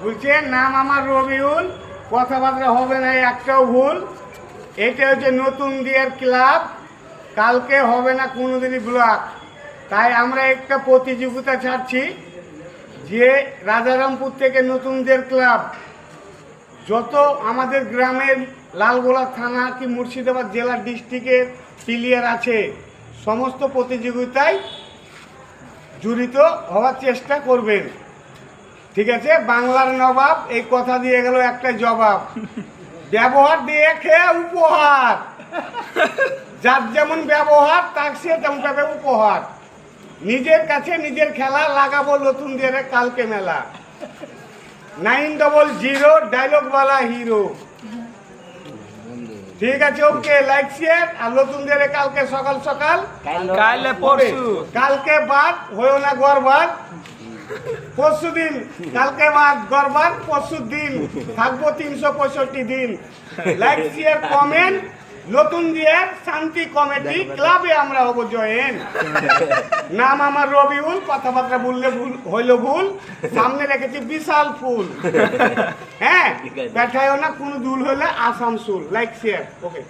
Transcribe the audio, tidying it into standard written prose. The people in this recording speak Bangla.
বলছে নাম আমার রবিউল, কথাবার্তা হবে না একটাও ভুল। এটা হচ্ছে নতুন দিয়ার ক্লাব, কালকে হবে না কোনোদিনই ব্লক। তাই আমরা একটা প্রতিযোগিতা ছাড়ছি যে রাজারামপুর থেকে নতুনদের ক্লাব যত আমাদের গ্রামের লালগোলা থানা কি মুর্শিদাবাদ জেলা ডিস্ট্রিক্টের প্লেয়ার আছে সমস্ত প্রতিযোগিতায় জড়িত হওয়ার চেষ্টা করবেন। ঠিক আছে, বাংলার নবাব এই কথা দিয়ে গেল একটা জবাব। ব্যবহার দিয়ে খেয়ে উপহার, যার যেমন ব্যবহার তার সে তেমন পাবে উপহার। নিজের কাছে নিজের খেলা লাগাবো নতুন দিয়ে কালকে মেলা। 900 ডায়লগওয়ালা হিরো। ঠিক আছে, ওকে, লাইক শেয়ার। আর নতুন দিয়ে কালকে সকাল সকাল, কাইলে পরশু, কালকে বাদ হয়েও না গড়বাদ, পরশু দিন, কালকে বাদ গড়বাদ, পরশু দিন থাকবো 365 দিন। Like share comment. নতুন দিয়ে শান্তি কমিটি ক্লাবে আমরা হবো জয়েন। নাম আমার রবিউল, কথাবার্তা বললে ভুল হইল ভুল, সামনে রেখেছি বিশাল ফুল। হ্যাঁ, দেখায়ও না কোনো দুল হইলে আসানসোল। লাইক শেয়ার, ওকে।